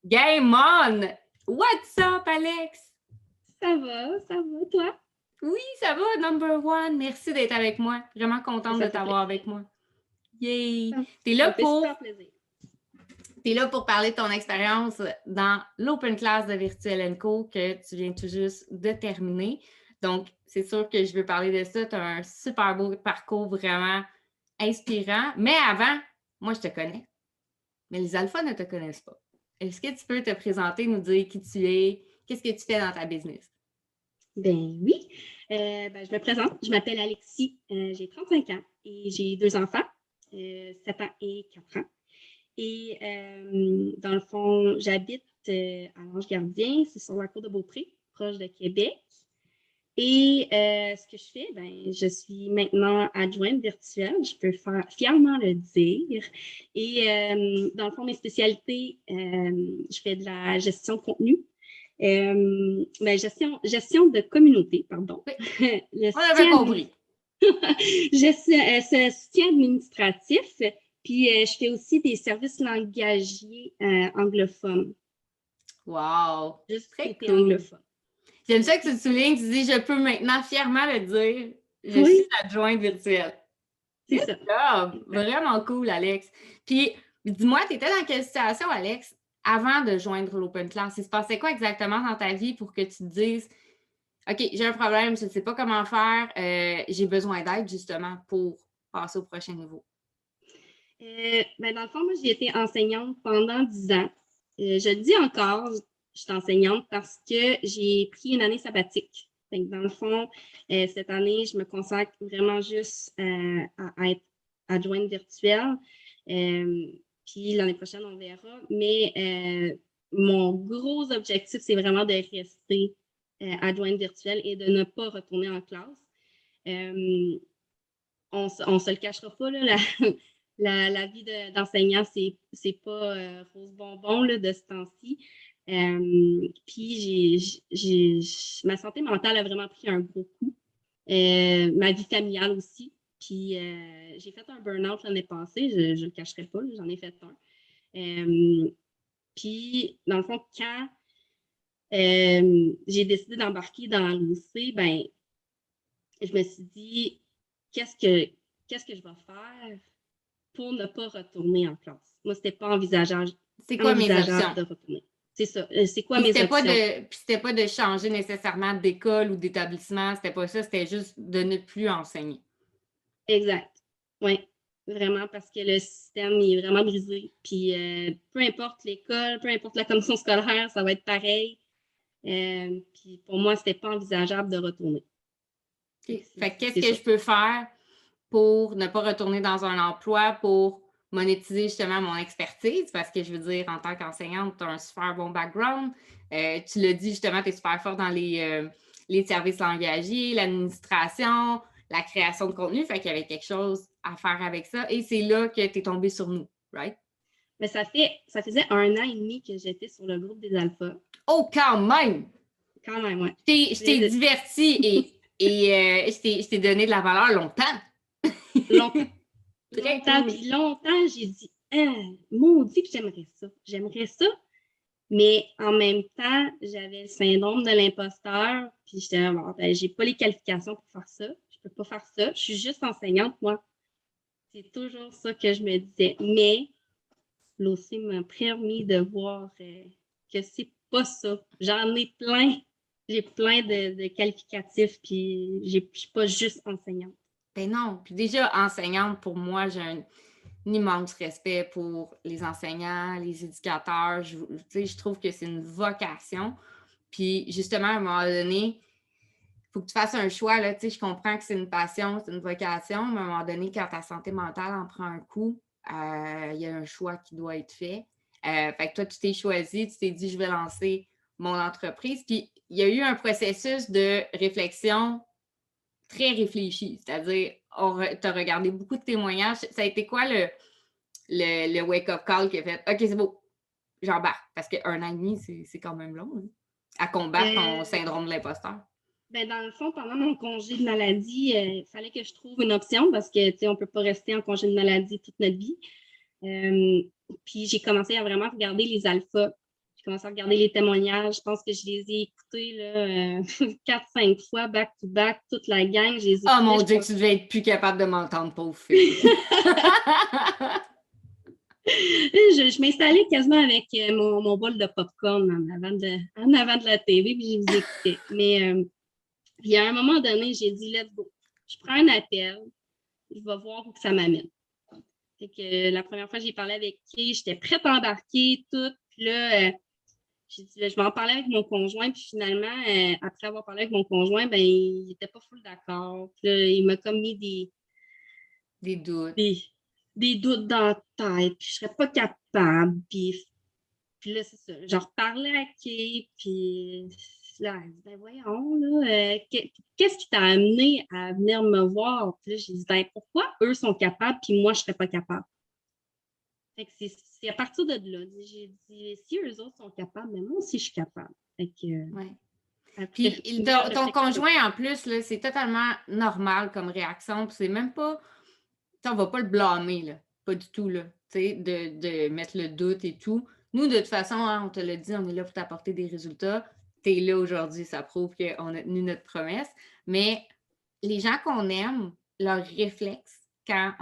Game on! What's up, Alex? Ça va, toi? Oui, ça va, number one. Merci d'être avec moi. Vraiment contente de t'avoir avec moi. Yay! T'es Ça là me fait super plaisir. T'es là pour parler de ton expérience dans l'Open Class de Virtuel & Co que tu viens tout juste de terminer. Donc, c'est sûr que je veux parler de ça. Tu as un super beau parcours vraiment inspirant. Mais avant, moi, je te connais. Mais les alphas ne te connaissent pas. Est-ce que tu peux te présenter, nous dire qui tu es, qu'est-ce que tu fais dans ta business? Ben oui. Je me présente. Je m'appelle Alexis. J'ai 35 ans et j'ai 2 enfants, 7 ans et 4 ans. Et dans le fond, j'habite à l'Ange-Gardien, c'est sur la cour de Beaupré, proche de Québec. Et ce que je fais, je suis maintenant adjointe virtuelle, je peux fièrement le dire. Et dans le fond, mes spécialités, je fais de la gestion de contenu, gestion de communauté, pardon. Oui. On avait compris. Soutien administratif, puis je fais aussi des services langagiers anglophones. Wow! Juste très côté cool. anglophone. J'aime ça que tu soulignes, tu dis, je peux maintenant fièrement le dire, je suis adjointe virtuelle. C'est ça. Job. Vraiment cool, Alex. Puis, dis-moi, tu étais dans quelle situation, Alex, avant de joindre l'Open Class? Il se passait quoi exactement dans ta vie pour que tu te dises, OK, j'ai un problème, je ne sais pas comment faire, j'ai besoin d'aide justement pour passer au prochain niveau? Dans le fond, moi, j'ai été enseignante pendant 10 ans. Je le dis encore, je suis enseignante parce que j'ai pris une année sabbatique. Donc, dans le fond, cette année, je me consacre vraiment juste à être adjointe virtuelle. Puis l'année prochaine, on verra. Mais mon gros objectif, c'est vraiment de rester adjointe virtuelle et de ne pas retourner en classe. On ne se le cachera pas, là, la vie d'enseignant, c'est pas rose bonbon là, de ce temps-ci. Puis ma santé mentale a vraiment pris un gros coup. Ma vie familiale aussi. Puis j'ai fait un burn-out l'année passée, je ne le cacherai pas, j'en ai fait un. Puis, dans le fond, quand j'ai décidé d'embarquer dans l'OC, je me suis dit, qu'est-ce que je vais faire pour ne pas retourner en classe? Moi, c'était pas envisageable C'est quoi mes options? de retourner. C'est ça. C'est quoi Puis mes options? Puis c'était pas de changer nécessairement d'école ou d'établissement, c'était pas ça, c'était juste de ne plus enseigner. Exact. Oui, vraiment, parce que le système est vraiment brisé. Puis peu importe l'école, peu importe la commission scolaire, ça va être pareil. Puis pour moi, c'était pas envisageable de retourner. Okay. Fait qu'est-ce que je peux faire pour ne pas retourner dans un emploi, pour monétiser justement mon expertise? Parce que je veux dire, en tant qu'enseignante, tu as un super bon background. Tu l'as dit justement, tu es super fort dans les services langagiers, l'administration, la création de contenu. Fait qu'il y avait quelque chose à faire avec ça. Et c'est là que tu es tombé sur nous, right? Mais ça faisait 1 an et demi que j'étais sur le groupe des alphas. Oh, quand même! Quand même, oui. Je t'ai diverti et je t'ai donné de la valeur longtemps. Longtemps. Très cool. Puis longtemps, j'ai dit, maudit que j'aimerais ça. J'aimerais ça. Mais en même temps, j'avais le syndrome de l'imposteur. Puis j'étais, j'ai pas les qualifications pour faire ça. Je peux pas faire ça. Je suis juste enseignante, moi. C'est toujours ça que je me disais. Mais l'OC m'a permis de voir que c'est pas ça. J'en ai plein. J'ai plein de qualificatifs. Puis je suis pas juste enseignante. Ben non. Puis déjà, enseignante, pour moi, j'ai un immense respect pour les enseignants, les éducateurs. Je trouve que c'est une vocation. Puis justement, à un moment donné, il faut que tu fasses un choix. Là, je comprends que c'est une passion, c'est une vocation, mais à un moment donné, quand ta santé mentale en prend un coup, il y a un choix qui doit être fait. Fait que toi, tu t'es choisi, tu t'es dit, je vais lancer mon entreprise. Puis il y a eu un processus de réflexion très réfléchi. C'est-à-dire, tu as regardé beaucoup de témoignages. Ça a été quoi le wake-up call qui a fait OK, c'est beau, j'embarque. Parce qu'un an et demi, c'est quand même long hein, à combattre ton syndrome de l'imposteur. Dans le fond, pendant mon congé de maladie, il fallait que je trouve une option parce que on ne peut pas rester en congé de maladie toute notre vie. Puis j'ai commencé à vraiment regarder les alphas. J'ai commencé à regarder les témoignages. Je pense que je les ai écoutés là, 4-5 fois, back-to-back, toute la gang. Je les Oh écoutais. mon Dieu, que tu devais être plus capable de m'entendre, pauvre fille. Je m'installais quasiment avec mon bol de popcorn en avant de la TV, puis je vous écoutais. Mais puis à un moment donné, j'ai dit, let's go. Je prends un appel, je vais voir où que ça m'amène. Fait que la première fois que j'ai parlé avec Kay, j'étais prête à embarquer, tout. Puis là, j'ai dit, je vais en parler avec mon conjoint. Puis finalement, après avoir parlé avec mon conjoint, ben il n'était pas full d'accord. Puis là, il m'a comme mis Des doutes. des doutes dans la tête. Puis je serais pas capable. Puis là, c'est ça. Je reparlais à Kay. Puis là, elle dit, ben voyons, là, qu'est-ce qui t'a amené à venir me voir? Puis là, j'ai dit, ben pourquoi eux sont capables, puis moi, je serais pas capable? Fait que c'est à partir de là. J'ai dit, si eux autres sont capables, mais moi aussi, je suis capable. Fait que, Ouais. après, Puis ton conjoint, en plus, là, c'est totalement normal comme réaction. Puis c'est même pas. On va pas le blâmer, là. Pas du tout, là. De mettre le doute et tout. Nous, de toute façon, hein, on te l'a dit, on est là pour t'apporter des résultats. Tu es là aujourd'hui, ça prouve qu'on a tenu notre promesse. Mais les gens qu'on aime, leur réflexe, quand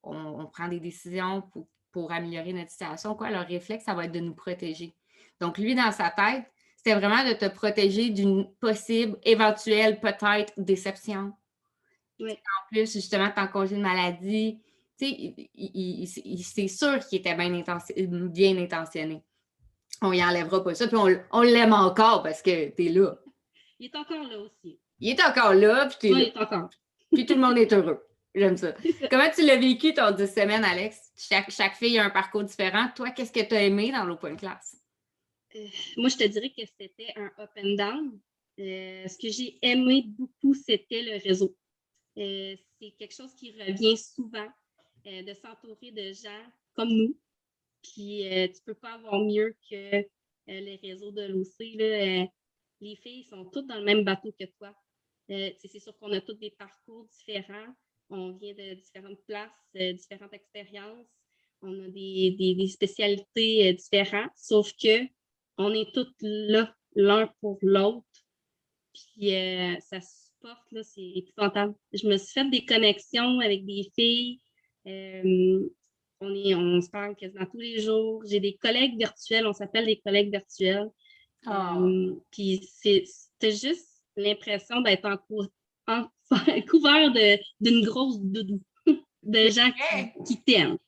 on prend des décisions pour améliorer notre situation, quoi, leur réflexe, ça va être de nous protéger. Donc, lui, dans sa tête, c'était vraiment de te protéger d'une possible, éventuelle, peut-être, déception. Oui. En plus, justement, ton congé de maladie, tu sais, c'est sûr qu'il était bien intentionné. On y enlèvera pas ça, puis on l'aime encore parce que t'es là. Il est encore là aussi. Il est encore là, puis t'es Oui, là. il est encore. Puis tout le monde est heureux. J'aime ça. Comment tu l'as vécu ton 10 semaines, Alex? Chaque fille a un parcours différent. Toi, qu'est-ce que tu as aimé dans l'open class? Moi, je te dirais que c'était un up and down. Ce que j'ai aimé beaucoup, c'était le réseau. C'est quelque chose qui revient souvent, de s'entourer de gens comme nous. Puis, tu peux pas avoir mieux que les réseaux de l'OC. Les filles sont toutes dans le même bateau que toi. C'est sûr qu'on a tous des parcours différents. On vient de différentes places, différentes expériences. On a des spécialités différentes, sauf que on est toutes là, l'un pour l'autre. Puis ça se porte, là, c'est épouvantable. Je me suis fait des connexions avec des filles. On se parle quasiment tous les jours. J'ai des collègues virtuels, on s'appelle des collègues virtuels. Puis c'était juste l'impression d'être couvert d'une grosse doudou, de gens qui t'aiment.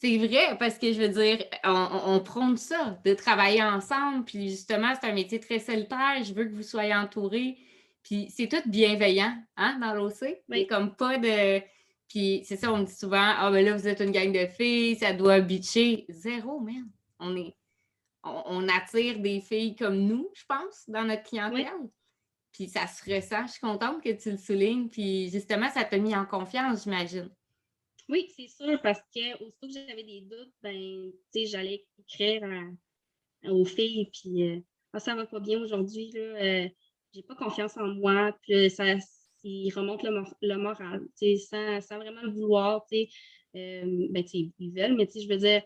C'est vrai, parce que je veux dire, on prône ça, de travailler ensemble. Puis justement, c'est un métier très solitaire. Je veux que vous soyez entourés. Puis c'est tout bienveillant, hein, dans l'OC. Oui. Il n'y a comme pas de. Puis c'est ça, on me dit souvent, ah, ben là, vous êtes une gang de filles, ça doit bitcher. Zéro, man. On attire des filles comme nous, je pense, dans notre clientèle. Oui. Puis ça se ressent. Je suis contente que tu le soulignes. Puis justement, ça t'a mis en confiance, j'imagine. Oui, c'est sûr, parce que aussitôt que j'avais des doutes, ben, tu sais, j'allais écrire aux filles, puis ça va pas bien aujourd'hui, là, j'ai pas confiance en moi, puis ils remontent le moral, tu sais, sans vraiment le vouloir, tu sais, ben, tu sais, ils veulent, mais tu sais, je veux dire...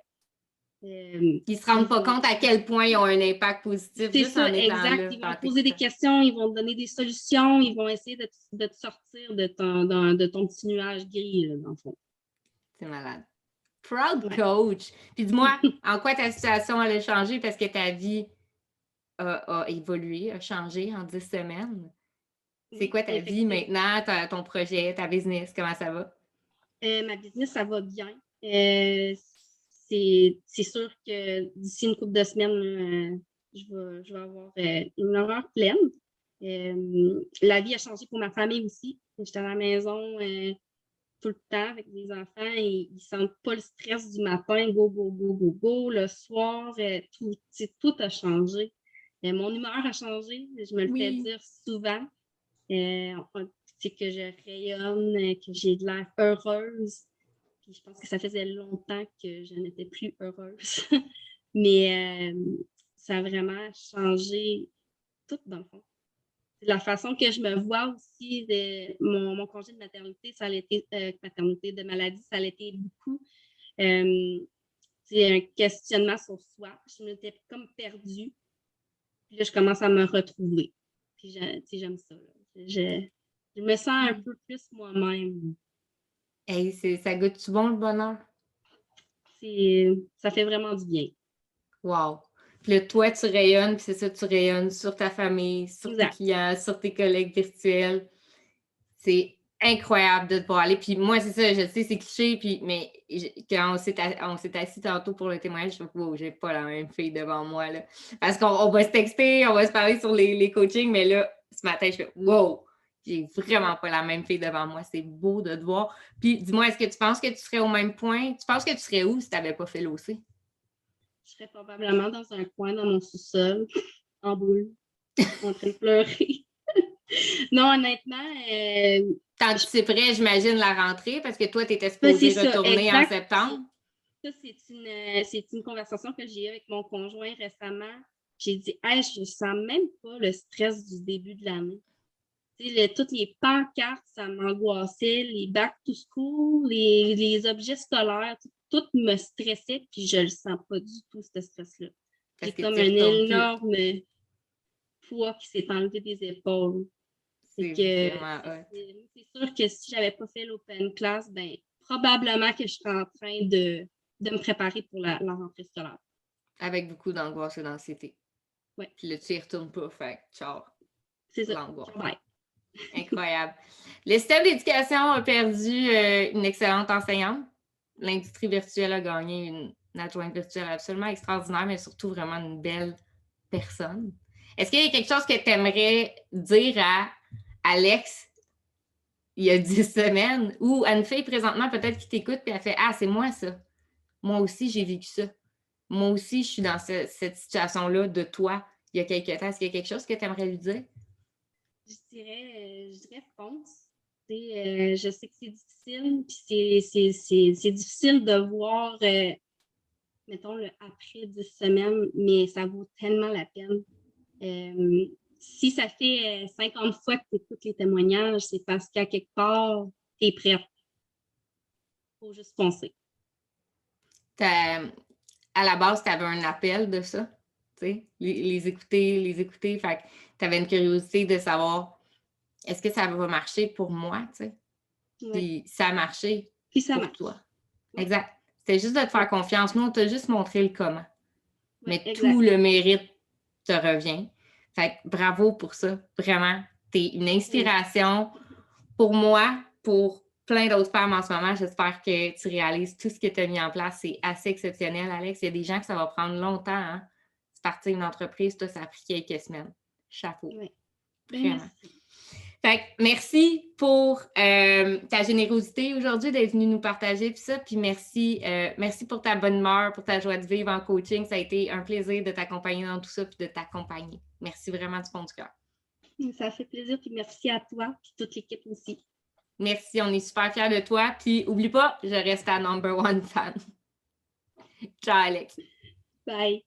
ils se rendent pas compte à quel point ils ont un impact positif juste ça, en étant exact. là. Ils vont te poser des questions, ils vont te donner des solutions, ils vont essayer de te sortir de ton petit nuage gris, là, dans le fond. C'est malade. Proud coach. Puis dis-moi, en quoi ta situation a changé parce que ta vie a évolué, a changé en 10 semaines? C'est quoi ta vie maintenant, ton projet, ta business? Comment ça va? Ma business, ça va bien. C'est sûr que d'ici une couple de semaines, je vais avoir une horaire pleine. La vie a changé pour ma famille aussi. J'étais à la maison tout le temps avec des enfants et ils ne sentent pas le stress du matin, go, go, go, go, go. Le soir, tout a changé. Mon humeur a changé, je me le fais dire souvent. C'est que je rayonne, que j'ai de l'air heureuse. Puis je pense que ça faisait longtemps que je n'étais plus heureuse. Mais ça a vraiment changé tout dans le fond. La façon que je me vois aussi, mon congé de maternité, ça a été, maternité de maladie, ça a été beaucoup un questionnement sur soi. Je m'étais comme perdue. Puis là, je commence à me retrouver. Puis j'aime ça. Je me sens un peu plus moi-même. Hey, ça goûte-tu bon, le bonheur? Ça fait vraiment du bien. Wow! Puis là, toi, tu rayonnes, puis c'est ça, tu rayonnes sur ta famille, sur tes clients, sur tes collègues virtuels. C'est incroyable de te voir aller. Puis moi, c'est ça, je sais, c'est cliché, mais quand on s'est assis tantôt pour le témoignage, je me suis dit, wow, j'ai pas la même fille devant moi, là. Parce qu'on va se texter, on va se parler sur les coachings, mais là, ce matin, je fais, wow! J'ai vraiment pas la même fille devant moi. C'est beau de te voir. Puis dis-moi, est-ce que tu penses que tu serais au même point? Tu penses que tu serais où si tu n'avais pas fait l'OC? Je serais probablement dans un coin dans mon sous-sol, en boule, en train de pleurer. Non, honnêtement... T'anticiperais, j'imagine, la rentrée, parce que toi, tu étais supposée retourner en septembre. Ça, c'est une conversation que j'ai eue avec mon conjoint récemment. J'ai dit, hey, je ne sens même pas le stress du début de l'année. Toutes les pancartes, ça m'angoissait, les back to school, les objets scolaires, tout me stressait, puis je ne le sens pas du tout, ce stress-là. C'est comme un énorme poids qui s'est enlevé des épaules. C'est sûr que si je n'avais pas fait l'open class, ben probablement que je serais en train de me préparer pour la rentrée scolaire. Avec beaucoup d'angoisse et d'anxiété. Oui. Puis là, tu y retournes pas, fait ciao. C'est ça. L'angoisse. Ouais. Incroyable. Le système d'éducation a perdu une excellente enseignante. L'industrie virtuelle a gagné une adjointe virtuelle absolument extraordinaire, mais surtout vraiment une belle personne. Est-ce qu'il y a quelque chose que tu aimerais dire à Alex il y a 10 semaines ou à une fille présentement peut-être qui t'écoute et elle fait « Ah, c'est moi ça. Moi aussi, j'ai vécu ça. Moi aussi, je suis dans cette situation-là de toi il y a quelques temps. » Est-ce qu'il y a quelque chose que tu aimerais lui dire? Je dirais fonce. Je sais que c'est difficile, puis c'est difficile de voir, mettons, le après 10 semaines, mais ça vaut tellement la peine. Si ça fait 50 fois que tu écoutes les témoignages, c'est parce qu'à quelque part, tu es prête. Il faut juste foncer. À la base, tu avais un appel de ça, tu sais, les écouter. Fait que tu avais une curiosité de savoir est-ce que ça va marcher pour moi, tu sais? Oui. Puis ça a marché pour toi. Oui. Exact. C'était juste de te faire confiance. Nous, on t'a juste montré le comment. Oui, mais exact. Tout le mérite te revient. Fait que bravo pour ça. Vraiment, tu es une inspiration pour moi, pour plein d'autres femmes en ce moment. J'espère que tu réalises tout ce que tu as mis en place. C'est assez exceptionnel, Alex. Il y a des gens que ça va prendre longtemps. Hein? C'est partir une entreprise, toi, ça a pris quelques semaines. Chapeau. Oui. Vraiment. Merci. Fait que merci pour ta générosité aujourd'hui d'être venue nous partager tout ça. Puis merci pour ta bonne humeur, pour ta joie de vivre en coaching. Ça a été un plaisir de t'accompagner dans tout ça puis de t'accompagner. Merci vraiment du fond du cœur. Ça fait plaisir. Puis merci à toi puis toute l'équipe aussi. Merci, on est super fiers de toi. Puis oublie pas, je reste ta number one fan. Ciao, Alex. Bye.